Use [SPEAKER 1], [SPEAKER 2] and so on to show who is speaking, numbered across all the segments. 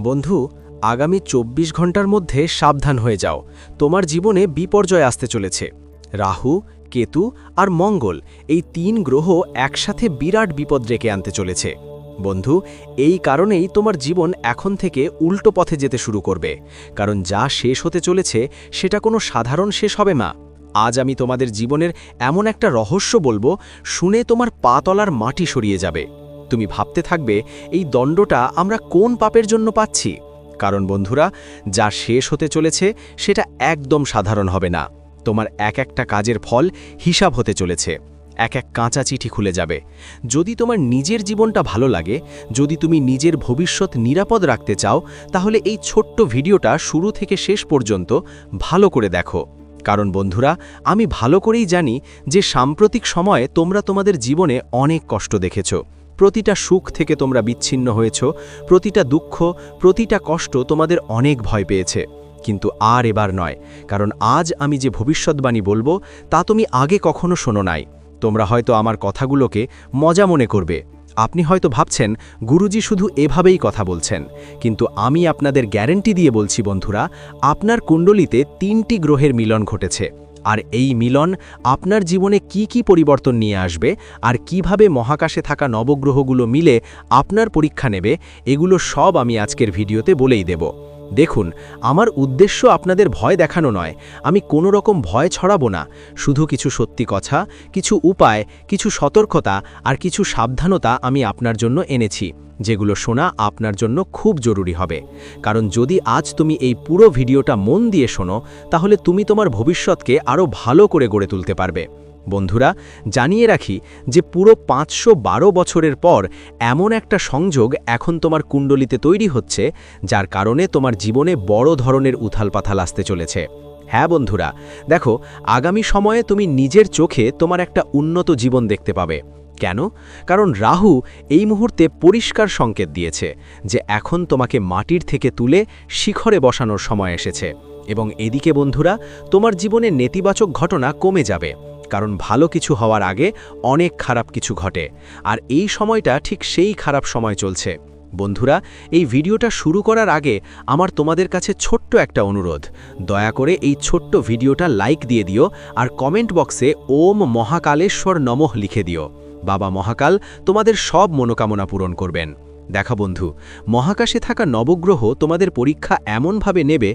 [SPEAKER 1] বন্ধু, আগামী ২৪ ঘন্টার মধ্যে সাবধান হয়ে যাও। তোমার জীবনে বিপর্যয় আসতে চলেছে। রাহু, কেতু আর মঙ্গল, এই ৩ গ্রহ একসাথে বিরাট বিপদ ডেকে আনতে চলেছে। বন্ধু, এই কারণেই তোমার জীবন এখন থেকে উল্টো পথে যেতে শুরু করবে। কারণ যা শেষ হতে চলেছে সেটা কোনো সাধারণ শেষ হবে না। আজ আমি তোমাদের জীবনের এমন একটা রহস্য বলবো, শুনে তোমার পা তলার মাটি সরিয়ে যাবে। তুমি ভাবতে থাকবে, এই দণ্ডটা আমরা কোন পাপের জন্য পাচ্ছি? কারণ বন্ধুরা, যা শেষ হতে চলেছে সেটা একদম সাধারণ হবে না। তোমার এক একটা কাজের ফল হিসাব হতে চলেছে। এক এক কাঁচা চিঠি খুলে যাবে। যদি তোমার নিজের জীবনটা ভালো লাগে, যদি তুমি নিজের ভবিষ্যৎ নিরাপদ রাখতে চাও, তাহলে এই ছোট্ট ভিডিওটা শুরু থেকে শেষ পর্যন্ত ভালো করে দেখো। কারণ বন্ধুরা, আমি ভালো করেই জানি যে সাম্প্রতিক সময়ে তোমরা তোমাদের জীবনে অনেক কষ্ট দেখেছো। প্রতিটা সুখ থেকে তোমরা বিচ্ছিন্ন হয়েছ, প্রতিটা দুঃখ, প্রতিটা কষ্ট তোমাদের অনেক ভয় পেয়েছে। কিন্তু আর এবার নয়, কারণ আজ আমি যে ভবিষ্যৎবাণী বলবো তা তুমি আগে কখনো শোনো নাই। তোমরা হয়তো আমার কথাগুলোকে মজা মনে করবে। আপনি হয়তো ভাবছেন গুরুজি শুধু এভাবেই কথা বলছেন, কিন্তু আমি আপনাদের গ্যারেন্টি দিয়ে বলছি বন্ধুরা, আপনার কুণ্ডলিতে ৩টি গ্রহের মিলন ঘটেছে। আর এই মিলন আপনার জীবনে কি কি পরিবর্তন নিয়ে আসবে, আর কিভাবে মহাকাশে থাকা নবগ্রহগুলো মিলে আপনার পরীক্ষা নেবে, এগুলো সব আমি আজকের ভিডিওতে বলেই দেব। দেখুন, আমার উদ্দেশ্য আপনাদের ভয় দেখানো নয়। আমি কোনো রকম ভয় ছড়াবো না। শুধু কিছু সত্যি কথা, কিছু উপায়, কিছু সতর্কতা আর কিছু সাবধানতা আমি আপনার জন্য এনেছি, যেগুলো শোনা আপনার জন্য খুব জরুরি হবে। কারণ যদি আজ তুমি এই পুরো ভিডিওটা মন দিয়ে শোনো, তাহলে তুমি তোমার ভবিষ্যৎকে আরও ভালো করে গড়ে তুলতে পারবে। বন্ধুরা, জানিয়ে রাখি যে পুরো ৫১২ বছরের পর এমন একটা সংযোগ এখন তোমার কুণ্ডলিতে তৈরি হচ্ছে, যার কারণে তোমার জীবনে বড় ধরনের উথালপাথাল আসতে চলেছে। হ্যাঁ বন্ধুরা, দেখো, আগামী সময়ে তুমি নিজের চোখে তোমার একটা উন্নত জীবন দেখতে পাবে। কেন? কারণ রাহু এই মুহূর্তে পরিষ্কার সংকেত দিয়েছে যে এখন তোমাকে মাটির থেকে তুলে শিখরে বসানোর সময় এসেছে। এবং এদিকে বন্ধুরা, তোমার জীবনে নেতিবাচক ঘটনা কমে যাবে। কারণ ভালো কিছু হওয়ার আগে অনেক খারাপ কিছু ঘটে, আর এই সময়টা ঠিক সেই খারাপ সময় চলছে। বন্ধুরা, এই ভিডিওটা শুরু করার আগে আমার তোমাদের কাছে ছোট্ট একটা অনুরোধ। দয়া করে এই ছোট্ট ভিডিওটা লাইক দিয়ে দিও, আর কমেন্ট বক্সে ওম মহাকালেশ্বর নমঃ লিখে দিও। বাবা মহাকাল তোমাদের সব মনোকামনা পূরণ করবেন। দেখা বন্ধু, মহাকাশে থাকা নবগ্রহ তোমাদের পরীক্ষা এমনভাবে নেবে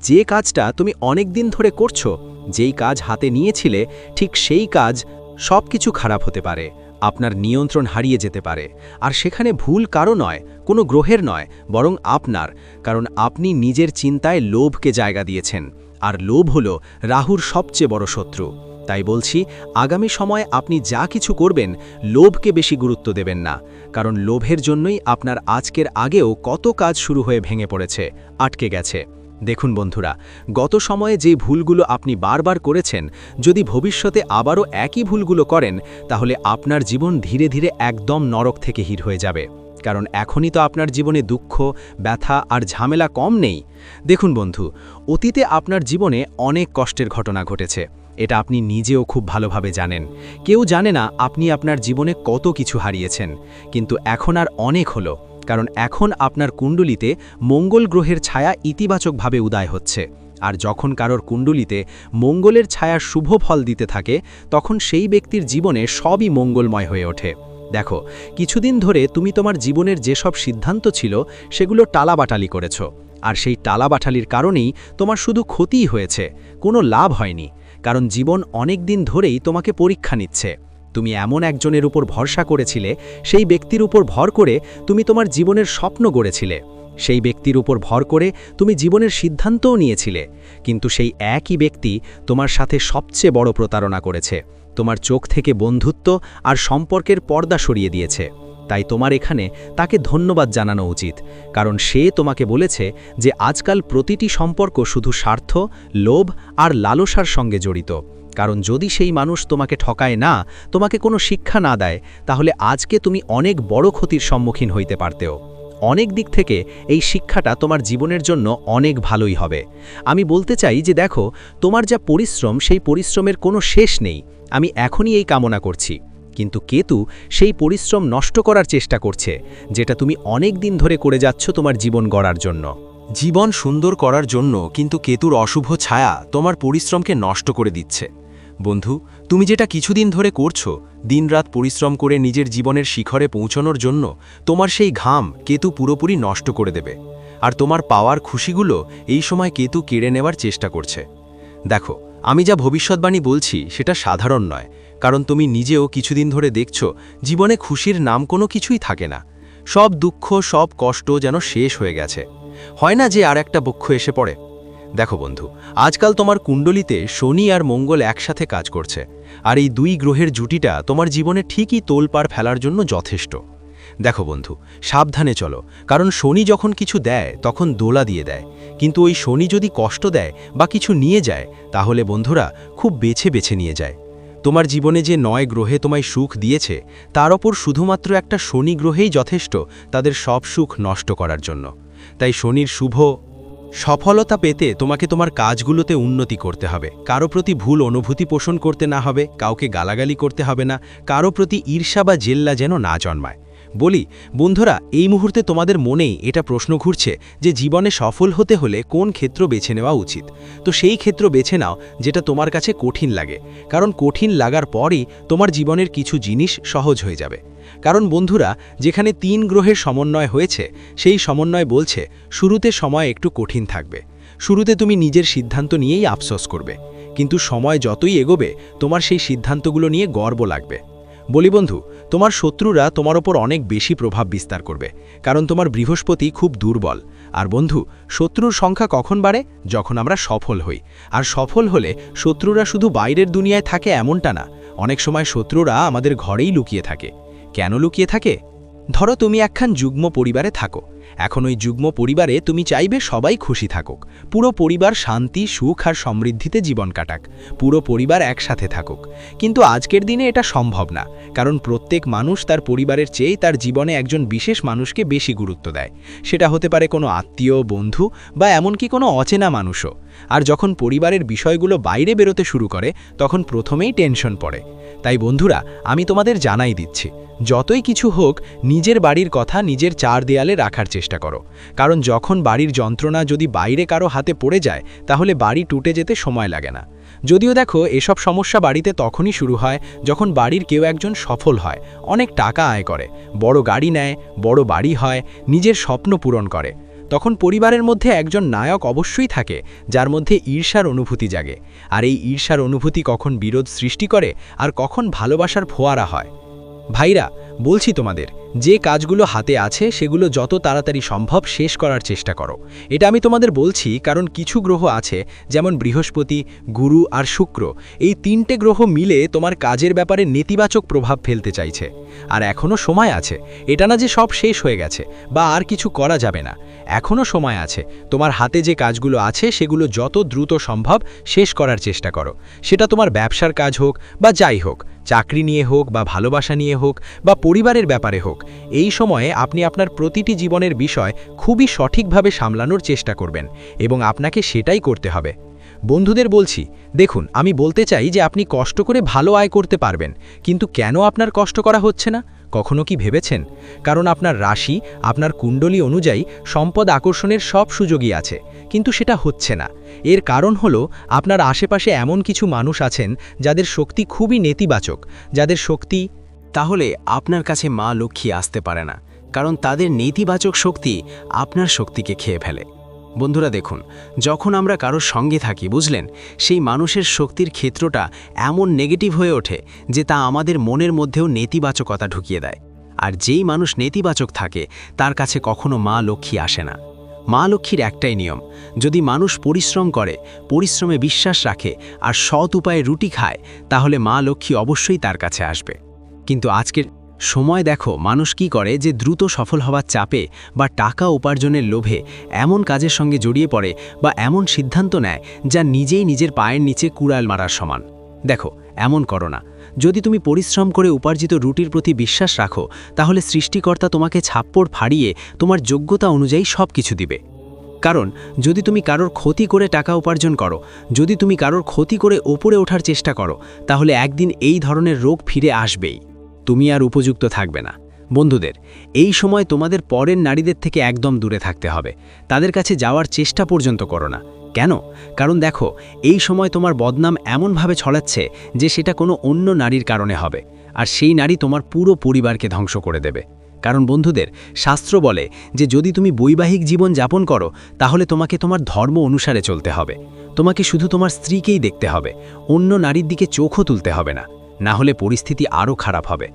[SPEAKER 1] যে কাজটা তুমি অনেক দিন ধরে করছো, যেই কাজ হাতে নিয়েছিলে, ঠিক সেই কাজ সব কিছু খারাপ হতে পারে, আপনার নিয়ন্ত্রণ হারিয়ে যেতে পারে। আর সেখানে ভুল কারো নয়, কোনো গ্রহের নয়, বরং আপনার। কারণ আপনি নিজের চিন্তায় লোভকে জায়গা দিয়েছেন, আর লোভ হলো রাহুর সবচেয়ে বড় শত্রু। তাই বলছি, আগামী সময়ে আপনি যা কিছু করবেন, লোভকে বেশি গুরুত্ব দেবেন না। কারণ লোভের জন্যই আপনার আজকের আগেও কত কাজ শুরু হয়ে ভেঙে পড়েছে, আটকে গেছে। দেখুন বন্ধুরা, গত সময়ে যে ভুলগুলো আপনি বারবার করেছেন, যদি ভবিষ্যতে আবারও একই ভুলগুলো করেন, তাহলে আপনার জীবন ধীরে ধীরে একদম নরক থেকে হির হয়ে যাবে। কারণ এখনই তো আপনার জীবনে দুঃখ, ব্যথা আর ঝামেলা কম নেই। দেখুন বন্ধু, অতীতে আপনার জীবনে অনেক কষ্টের ঘটনা ঘটেছে। এটা আপনি নিজেও খুব ভালোভাবে জানেন। কেউ জানে না আপনি আপনার জীবনে কত কিছু হারিয়েছেন। কিন্তু এখন আর অনেক হলো, কারণ এখন আপনার কুণ্ডলিতে মঙ্গল গ্রহের ছায়া ইতিবাচকভাবে উদয় হচ্ছে। আর যখন কারোর কুণ্ডলিতে মঙ্গলের ছায়ার শুভ ফল দিতে থাকে, তখন সেই ব্যক্তির জীবনে সবই মঙ্গলময় হয়ে ওঠে। দেখো, কিছুদিন ধরে তুমি তোমার জীবনের যেসব সিদ্ধান্ত ছিল, সেগুলো টালাবাটালি করেছো। আর সেই টালাবাটালির কারণেই তোমার শুধু ক্ষতিই হয়েছে, কোনো লাভ হয়নি। কারণ জীবন অনেক দিন ধরেই তোমাকে পরীক্ষা নিচ্ছে। তুমি এমন একজনের উপর ভরসা করেছিলে, সেই ব্যক্তির উপর ভর করে তুমি তোমার জীবনের স্বপ্ন গড়েছিলে। সেই ব্যক্তির উপর ভর করে তুমি জীবনের সিদ্ধান্তও নিয়েছিলে। কিন্তু সেই একই ব্যক্তি তোমার সাথে সবচেয়ে বড় প্রতারণা করেছে। তোমার চোখ থেকে বন্ধুত্ব আর সম্পর্কের পর্দা সরিয়ে দিয়েছে। তাই তোমার এখানে তাকে ধন্যবাদ জানানো উচিত। কারণ সে তোমাকে বলেছে যে আজকাল প্রতিটি সম্পর্ক শুধু স্বার্থ, লোভ আর লালসার সঙ্গে জড়িত। কারণ যদি সেই মানুষ তোমাকে ঠকায় না, তোমাকে কোনো শিক্ষা না দেয়, তাহলে আজকে তুমি অনেক বড় ক্ষতির সম্মুখীন হইতে পারতেও। অনেক দিক থেকে এই শিক্ষাটা তোমার জীবনের জন্য অনেক ভালোই হবে। আমি বলতে চাই যে দেখো, তোমার যা পরিশ্রম, সেই পরিশ্রমের কোনো শেষ নেই। আমি এখনই এই কামনা করছি।
[SPEAKER 2] কিন্তু কেতু সেই পরিশ্রম নষ্ট করার চেষ্টা করছে, যেটা তুমি অনেক দিন ধরে করে যাচ্ছ তোমার জীবন গড়ার জন্য।
[SPEAKER 1] জীবন সুন্দর করার জন্য কিন্তু কেতুর অশুভ ছায়া তোমার পরিশ্রমকে নষ্ট করে দিচ্ছে। বন্ধু, তুমি যেটা কিছুদিন ধরে করছো, দিনরাত পরিশ্রম করে নিজের জীবনের শিখরে পৌঁছানোর জন্য, তোমার সেই ঘাম কেতু পুরোপুরি নষ্ট করে দেবে। আর তোমার পাওয়ার খুশিগুলো এই সময় কেতু কেড়ে নেওয়ার চেষ্টা করছে। দেখো, আমি যা ভবিষ্যৎবাণী বলছি সেটা সাধারণ নয়, কারণ তুমি নিজেও কিছুদিন ধরে দেখছো জীবনে খুশির নাম কোনো কিছুই থাকে না। সব দুঃখ, সব কষ্ট যেন শেষ হয়ে গেছে। হয় না যে আর একটা পক্ষ এসে পড়ে। দেখো বন্ধু, আজকাল তোমার কুণ্ডলিতে শনি আর মঙ্গল একসাথে কাজ করছে, আর এই দুই গ্রহের জুটিটা তোমার জীবনে ঠিকই তোলপাড় ফেলার জন্য যথেষ্ট। দেখো বন্ধু, সাবধানে চলো, কারণ শনি যখন কিছু দেয় তখন দোলা দিয়ে দেয়, কিন্তু ওই শনি যদি কষ্ট দেয় বা কিছু নিয়ে যায়, তাহলে বন্ধুরা খুব বেছে বেছে নিয়ে যায়। তোমার জীবনে যে 9 গ্রহে তোমায় সুখ দিয়েছে, তার ওপর শুধুমাত্র একটা শনি গ্রহেই যথেষ্ট তাদের সব সুখ নষ্ট করার জন্য। তাই শনির শুভ সফলতা পেতে তোমাকে তোমার কাজগুলোতে উন্নতি করতে হবে। কারো প্রতি ভুল অনুভূতি পোষণ করতে না হবে, কাউকে গালাগালি করতে হবে না, কারো প্রতি ঈর্ষা বা জেল্লা যেন না জন্মায়। বলি বন্ধুরা, এই মুহূর্তে তোমাদের মনেই এটা প্রশ্ন ঘুরছে যে জীবনে সফল হতে হলে কোন ক্ষেত্র বেছে নেওয়া উচিত। তো সেই ক্ষেত্র বেছে নাও যেটা তোমার কাছে কঠিন লাগে, কারণ কঠিন লাগার পরই তোমার জীবনের কিছু জিনিস সহজ হয়ে যাবে। কারণ বন্ধুরা, যেখানে 3 গ্রহের সমন্বয় হয়েছে, সেই সমন্বয় বলছে শুরুতে সময় একটু কঠিন থাকবে, শুরুতে তুমি নিজের সিদ্ধান্ত নিয়েই আফসোস করবে, কিন্তু সময় যতই এগোবে তোমার সেই সিদ্ধান্তগুলো নিয়ে গর্ব লাগবে। বলি বন্ধু, তোমার শত্রুরা তোমার ওপর অনেক বেশি প্রভাব বিস্তার করবে, কারণ তোমার বৃহস্পতি খুব দুর্বল। আর বন্ধু, শত্রুর সংখ্যা কখন বাড়ে? যখন আমরা সফল হই। আর সফল হলে শত্রুরা শুধু বাইরের দুনিয়ায় থাকে এমনটা না, অনেক সময় শত্রুরা আমাদের ঘরেই লুকিয়ে থাকে। কেন লুকিয়ে থাকে? ধরো তুমি একখান যুগ্ম পরিবারে থাকো। এখন ওই যুগ্ম পরিবারে তুমি চাইবে সবাই খুশি থাকুক, পুরো পরিবার শান্তি, সুখ আর সমৃদ্ধিতে জীবন কাটাক, পুরো পরিবার একসাথে থাকুক। কিন্তু আজকের দিনে এটা সম্ভব না, কারণ প্রত্যেক মানুষ তার পরিবারের চেয়ে তার জীবনে একজন বিশেষ মানুষকে বেশি গুরুত্ব দেয়। সেটা হতে পারে কোনো আত্মীয়, বন্ধু বা এমনকি কোনো অচেনা মানুষও। আর যখন পরিবারের বিষয়গুলো বাইরে বেরোতে শুরু করে, তখন প্রথমেই টেনশন পড়ে। তাই বন্ধুরা, আমি তোমাদের জানাই দিচ্ছি, যতই কিছু হোক, নিজের বাড়ির কথা নিজের 4 দেয়ালে রাখার চেষ্টা করো। কারণ যখন বাড়ির যন্ত্রণা যদি বাইরে কারো হাতে পড়ে যায়, তাহলে বাড়ি টুটে যেতে সময় লাগে না। যদিও দেখো, এসব সমস্যা বাড়িতে তখনই শুরু হয় যখন বাড়ির কেউ একজন সফল হয়, অনেক টাকা আয় করে, বড় গাড়ি নেয়, বড় বাড়ি হয়, নিজের স্বপ্ন পূরণ করে। তখন পরিবারের মধ্যে একজন নায়ক অবশ্যই থাকে, যার মধ্যে ঈর্ষার অনুভূতি জাগে। আর এই ঈর্ষার অনুভূতি কখন বিরোধ সৃষ্টি করে আর কখন ভালোবাসার ফোয়ারা হয়। ভাইরা, বলছি তোমাদের, যে কাজগুলো হাতে আছে সেগুলো যত তাড়াতাড়ি সম্ভব শেষ করার চেষ্টা করো। এটা আমি তোমাদের বলছি কারণ কিছু গ্রহ আছে, যেমন বৃহস্পতি, গুরু আর শুক্র, এই 3টে গ্রহ মিলে তোমার কাজের ব্যাপারে নেতিবাচক প্রভাব ফেলতে চাইছে। আর এখনও সময় আছে, এটা না যে সব শেষ হয়ে গেছে বা আর কিছু করা যাবে না। এখনও সময় আছে, তোমার হাতে যে কাজগুলো আছে সেগুলো যত দ্রুত সম্ভব শেষ করার চেষ্টা করো। সেটা তোমার ব্যবসার কাজ হোক বা যাই হোক, চাকরি নিয়ে হোক বা ভালোবাসা নিয়ে হোক বা পরিবারের ব্যাপারে হোক, এই সময়ে আপনি আপনার প্রতিটি জীবনের বিষয় খুবই সঠিকভাবে সামলানোর চেষ্টা করবেন এবং আপনাকে সেটাই করতে হবে। বন্ধুদের বলছি, দেখুন, আমি বলতে চাই যে আপনি কষ্ট করে ভালো আয় করতে পারবেন, কিন্তু কেন আপনার কষ্ট করা হচ্ছে না? কখনো কি ভেবেছেন? কারণ আপনার রাশি, আপনার কুণ্ডলী অনুযায়ী সম্পদ আকর্ষণের সব সুযোগই আছে, কিন্তু সেটা হচ্ছে না। এর কারণ হলো আপনার আশেপাশে এমন কিছু মানুষ আছেন যাদের শক্তি খুবই নেতিবাচক, যাদের শক্তি। তাহলে আপনার কাছে মা লক্ষ্মী আসতে পারে না, কারণ তাদের নেতিবাচক শক্তি আপনার শক্তিকে খেয়ে ফেলে। বন্ধুরা দেখুন, যখন আমরা কারোর সঙ্গে থাকি, বুঝলেন, সেই মানুষের শক্তির ক্ষেত্রটা এমন নেগেটিভ হয়ে ওঠে যে তা আমাদের মনের মধ্যেও নেতিবাচকতা ঢুকিয়ে দেয়। আর যেই মানুষ নেতিবাচক থাকে তার কাছে কখনো মা লক্ষ্মী আসে না। মা লক্ষ্মীর একটাই নিয়ম, যদি মানুষ পরিশ্রম করে, পরিশ্রমে বিশ্বাস রাখে আর সৎ উপায়ে রুটি খায়, তাহলে মা লক্ষ্মী অবশ্যই তার কাছে আসবে। কিন্তু আজকের সময় দেখো, মানুষ কি করে যে দ্রুত সফল হওয়ার চাপে বা টাকা উপার্জনের লোভে এমন কাজের সঙ্গে জড়িয়ে পড়ে বা এমন সিদ্ধান্ত নেয় যা নিজেই নিজের পায়ের নিচে কুড়াল মারার সমান। দেখো, এমন করো না। যদি তুমি পরিশ্রম করে উপার্জিত রুটির প্রতি বিশ্বাস রাখো, তাহলে সৃষ্টিকর্তা তোমাকে ছাপ্পড় ফাড়িয়ে তোমার যোগ্যতা অনুযায়ী সব কিছু দিবে। কারণ যদি তুমি কারোর ক্ষতি করে টাকা উপার্জন করো, যদি তুমি কারোর ক্ষতি করে ওপরে ওঠার চেষ্টা করো, তাহলে একদিন এই ধরনের রোগ ফিরে আসবেই।
[SPEAKER 2] তুমি আর উপযুক্ত থাকবে না। বন্ধুদের, এই সময় তোমাদের পরের নারীদের থেকে একদম দূরে থাকতে হবে। তাদের কাছে যাওয়ার চেষ্টা পর্যন্ত করো না। কেন? কারণ দেখো, এই সময় তোমার বদনাম এমনভাবে ছড়াচ্ছে যে সেটা কোনো অন্য নারীর কারণে হবে, আর সেই নারী তোমার পুরো পরিবারকে ধ্বংস করে দেবে। কারণ বন্ধুদের, শাস্ত্র বলে যে যদি তুমি বৈবাহিক জীবন যাপন করো তাহলে তোমাকে তোমার ধর্ম অনুসারে চলতে হবে। তোমাকে শুধু তোমার স্ত্রীকেই দেখতে হবে, অন্য নারীর দিকে চোখও তুলতে হবে না, না হলে পরিস্থিতি আরও খারাপ হবে,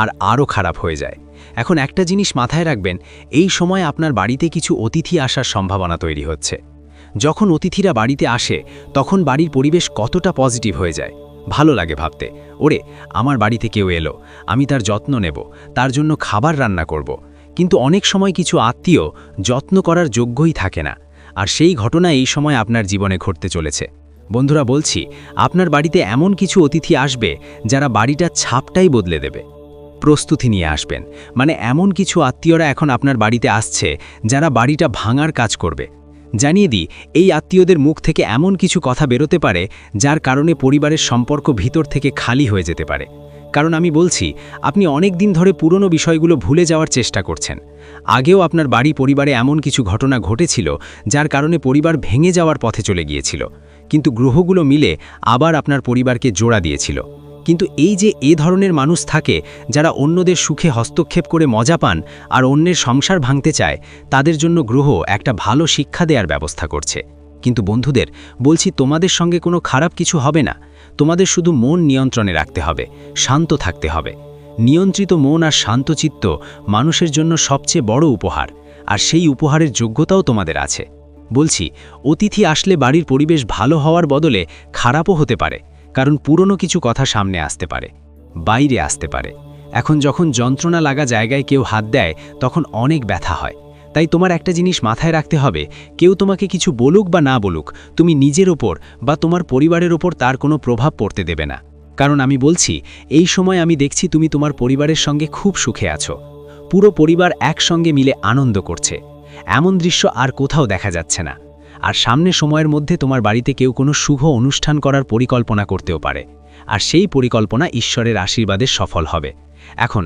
[SPEAKER 2] আর আরও খারাপ হয়ে যায়। এখন একটা জিনিস মাথায় রাখবেন, এই সময় আপনার বাড়িতে কিছু অতিথি আসার সম্ভাবনা তৈরি হচ্ছে। যখন অতিথিরা বাড়িতে আসে তখন বাড়ির পরিবেশ কতটা পজিটিভ হয়ে যায়, ভালো লাগে ভাবতে। ওরে, আমার বাড়িতে কেউ এলো, আমি তার যত্ন নেব, তার জন্য খাবার রান্না করব। কিন্তু অনেক সময় কিছু আত্মীয় যত্ন করার যোগ্যই থাকে না, আর সেই ঘটনা এই সময় আপনার জীবনে ঘটতে চলেছে। বন্ধুরা, বলছি, আপনার বাড়িতে এমন কিছু অতিথি আসবে যারা বাড়িটার ছাপটাই বদলে দেবে। প্রস্তুতি নিয়ে আসবেন, মানে এমন কিছু আত্মীয়রা এখন আপনার বাড়িতে আসছে যারা বাড়িটা ভাঙার কাজ করবে। জানিয়ে দিই, এই আত্মীয়দের মুখ থেকে এমন কিছু কথা বেরোতে পারে যার কারণে পরিবারের সম্পর্ক ভিতর থেকে খালি হয়ে যেতে পারে। কারণ আমি বলছি, আপনি অনেক দিন ধরে পুরনো বিষয়গুলো ভুলে যাওয়ার চেষ্টা করছেন। আগেও আপনার বাড়ি পরিবারে এমন কিছু ঘটনা ঘটেছিল যার কারণে পরিবার ভেঙে যাওয়ার পথে চলে গিয়েছিল, কিন্তু গ্রহগুলো মিলে আবার আপনার পরিবারকে জোড়া দিয়েছিল। কিন্তু এই যে এ ধরনের মানুষ থাকে যারা অন্যদের সুখে হস্তক্ষেপ করে মজা পান আর অন্যের সংসার ভাঙতে চায়, তাদের জন্য গ্রহ একটা ভালো শিক্ষা দেওয়ার ব্যবস্থা করছে। কিন্তু বন্ধুদের, বলছি, তোমাদের সঙ্গে কোনো খারাপ কিছু হবে না। তোমাদের শুধু মন নিয়ন্ত্রণে রাখতে হবে, শান্ত থাকতে হবে। নিয়ন্ত্রিত মন আর শান্তচিত্ত মানুষের জন্য সবচেয়ে বড় উপহার, আর সেই উপহারের যোগ্যতাও তোমাদের আছে। বলছি, অতিথি আসলে বাড়ির পরিবেশ ভালো হওয়ার বদলে খারাপও হতে পারে, কারণ পুরনো কিছু কথা সামনে আসতে পারে, বাইরে আসতে পারে। এখন যখন যন্ত্রণা লাগা জায়গায় কেউ হাত দেয় তখন অনেক ব্যথা হয়। তাই তোমার একটা জিনিস মাথায় রাখতে হবে, কেউ তোমাকে কিছু বলুক বা না বলুক, তুমি নিজের ওপর বা তোমার পরিবারের ওপর তার কোনো প্রভাব পড়তে দেবে না। কারণ আমি বলছি, এই সময় আমি দেখছি তুমি তোমার পরিবারের সঙ্গে খুব সুখে আছো। পুরো পরিবার একসঙ্গে মিলে আনন্দ করছে। এমন দৃশ্য আর কোথাও দেখা যাচ্ছে না। আর সামনে সময়ের মধ্যে তোমার বাড়িতে কেউ কোনো শুভ অনুষ্ঠান করার পরিকল্পনা করতেও পারে, আর সেই পরিকল্পনা ঈশ্বরের আশীর্বাদে সফল হবে। এখন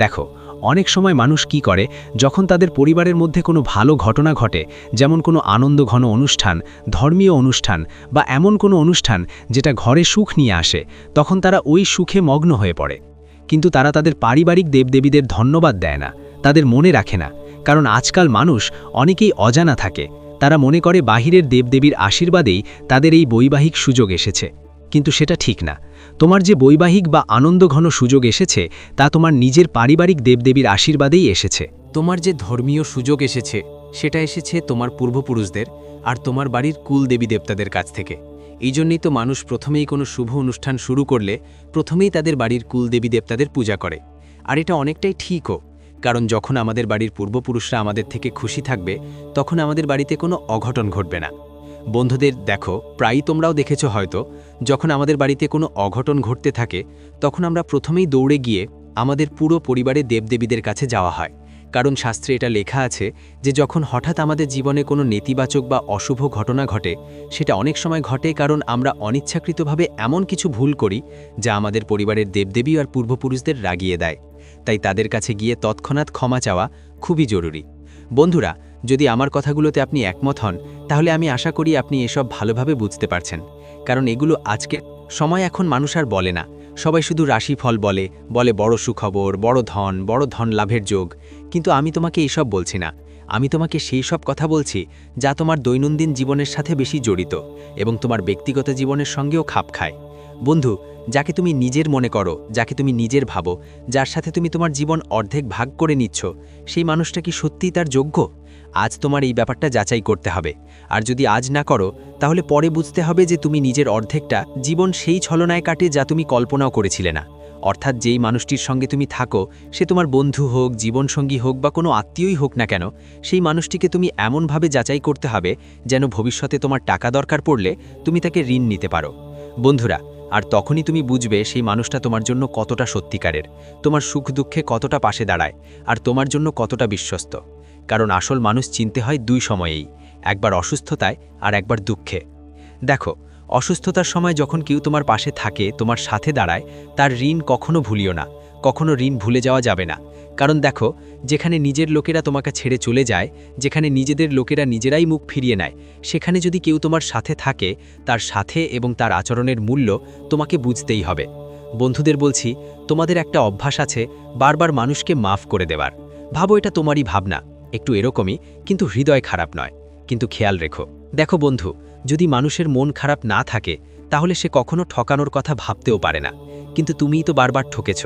[SPEAKER 2] দেখো, অনেক সময় মানুষ কি করে, যখন তাদের পরিবারের মধ্যে কোনো ভালো ঘটনা ঘটে, যেমন কোনো আনন্দঘন অনুষ্ঠান, ধর্মীয় অনুষ্ঠান বা এমন কোনো অনুষ্ঠান যেটা ঘরে সুখ নিয়ে আসে, তখন তারা ওই সুখে মগ্ন হয়ে পড়ে। কিন্তু তারা তাদের পারিবারিক দেবদেবীদের ধন্যবাদ দেয় না, তাদের মনে রাখে না। কারণ আজকাল মানুষ অনেকেই অজানা থাকে, তারা মনে করে বাহিরের দেবদেবীর আশীর্বাদেই তাদের এই বৈবাহিক সুযোগ এসেছে, কিন্তু সেটা ঠিক না। তোমার যে বৈবাহিক বা আনন্দঘন সুযোগ এসেছে তা তোমার নিজের পারিবারিক দেবদেবীর আশীর্বাদেই এসেছে।
[SPEAKER 1] তোমার যে ধর্মীয় সুযোগ এসেছে সেটা এসেছে তোমার পূর্বপুরুষদের আর তোমার বাড়ির কুল দেবী দেবতাদের কাছ থেকে। এই জন্যই তো মানুষ প্রথমেই কোনো শুভ অনুষ্ঠান শুরু করলে প্রথমেই তাদের বাড়ির কুল দেবী দেবতাদের পূজা করে। আর এটা অনেকটাই ঠিকও, কারণ যখন আমাদের বাড়ির পূর্বপুরুষরা আমাদের থেকে খুশি থাকবে তখন আমাদের বাড়িতে কোনো অঘটন ঘটবে না। বন্ধুদের দেখো, প্রায়ই তোমরাও দেখেছো হয়তো, যখন আমাদের বাড়িতে কোনো অঘটন ঘটতে থাকে তখন আমরা প্রথমেই দৌড়ে গিয়ে আমাদের পুরো পরিবারের দেবদেবীদের কাছে যাওয়া হয়। কারণ শাস্ত্রে এটা লেখা আছে যে যখন হঠাৎ আমাদের জীবনে কোনো নেতিবাচক বা অশুভ ঘটনা ঘটে, সেটা অনেক সময় ঘটে কারণ আমরা অনিচ্ছাকৃতভাবে এমন কিছু ভুল করি যা আমাদের পরিবারের দেবদেবী আর পূর্বপুরুষদের রাগিয়ে দেয়। তাই তাদের কাছে গিয়ে তৎক্ষণাৎ ক্ষমা চাওয়া খুবই জরুরি। বন্ধুরা, যদি আমার কথাগুলোতে আপনি একমত হন তাহলে আমি আশা করি আপনি এসব ভালোভাবে বুঝতে পারছেন। কারণ এগুলো আজকের সময় এখন মানুষ আর বলে না, সবাই শুধু রাশিফল বলে বড় সুখবর, বড় ধন লাভের যোগ। কিন্তু আমি তোমাকে এইসব বলছি না, আমি তোমাকে সেই সব কথা বলছি যা তোমার দৈনন্দিন জীবনের সাথে বেশি জড়িত এবং তোমার ব্যক্তিগত জীবনের সঙ্গেও খাপ খায়। বন্ধু, যাকে তুমি নিজের মনে করো, যাকে তুমি নিজের ভাবো, যার সাথে তুমি তোমার জীবন অর্ধেক ভাগ করে নিচ্ছ, সেই মানুষটা কি সত্যিই তার যোগ্য? আজ তোমার এই ব্যাপারটা যাচাই করতে হবে। আর যদি আজ না করো তাহলে পরে বুঝতে হবে যে তুমি নিজের অর্ধেকটা জীবন সেই ছলনায় কাটে যা তুমি কল্পনাও করেছিলে না। অর্থাৎ যেই মানুষটির সঙ্গে তুমি থাকো, সে তোমার বন্ধু হোক, জীবনসঙ্গী হোক বা কোনো আত্মীয়ই হোক না কেন, সেই মানুষটিকে তুমি এমনভাবে যাচাই করতে হবে যেন ভবিষ্যতে তোমার টাকা দরকার পড়লে তুমি তাকে ঋণ নিতে পারো। বন্ধুরা, আর তখনই তুমি বুঝবে সেই মানুষটা তোমার জন্য কতটা সত্যিকারের, তোমার সুখ দুঃখে কতটা পাশে দাঁড়ায় আর তোমার জন্য কতটা বিশ্বস্ত। কারণ আসল মানুষ চিনতে হয় দুই সময়েই, একবার অসুস্থতায় আর একবার দুঃখে। দেখো, অসুস্থতার সময় যখন কেউ তোমার পাশে থাকে, তোমার সাথে দাঁড়ায়, তার ঋণ কখনো ভুলিও না,
[SPEAKER 2] কখনো ঋণ ভুলে যাওয়া যাবে না। কারণ দেখো, যেখানে নিজের লোকেরা তোমাকে ছেড়ে চলে যায়, যেখানে নিজেদের লোকেরা নিজেরাই মুখ ফিরিয়ে নেয়, সেখানে যদি কেউ তোমার সাথে থাকে, তার সাথে এবং তার আচরণের মূল্য তোমাকে বুঝতেই হবে। বন্ধুদের বলছি, তোমাদের একটা অভ্যাস আছে বারবার মানুষকে মাফ করে দেওয়ার। ভাবো এটা তোমারই ভাবনা, একটু এরকমই, কিন্তু হৃদয় খারাপ নয়। কিন্তু খেয়াল রেখো, দেখো বন্ধু, যদি মানুষের মন খারাপ না থাকে, তাহলে সে কখনো ঠকানোর কথা ভাবতেও পারে না। কিন্তু তুমিই তো বারবার ঠকেছ,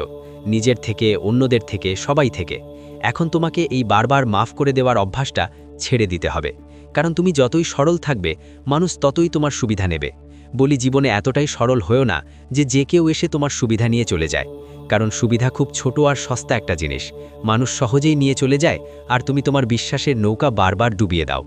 [SPEAKER 2] নিজের থেকে, অন্যদের থেকে, সবাই থেকে। এখন তোমাকে এই বারবার মাফ করে দেওয়ার অভ্যাসটা ছেড়ে দিতে হবে। কারণ তুমি যতই সরল থাকবে, মানুষ ততই তোমার সুবিধা নেবে। বলি, জীবনে এতটাই সরল হয়েও না যে কেউ এসে তোমার সুবিধা নিয়ে চলে যায়। কারণ সুবিধা খুব ছোট আর সস্তা একটা জিনিস, মানুষ সহজেই নিয়ে চলে যায়, আর তুমি তোমার বিশ্বাসের নৌকা বারবার ডুবিয়ে দাও।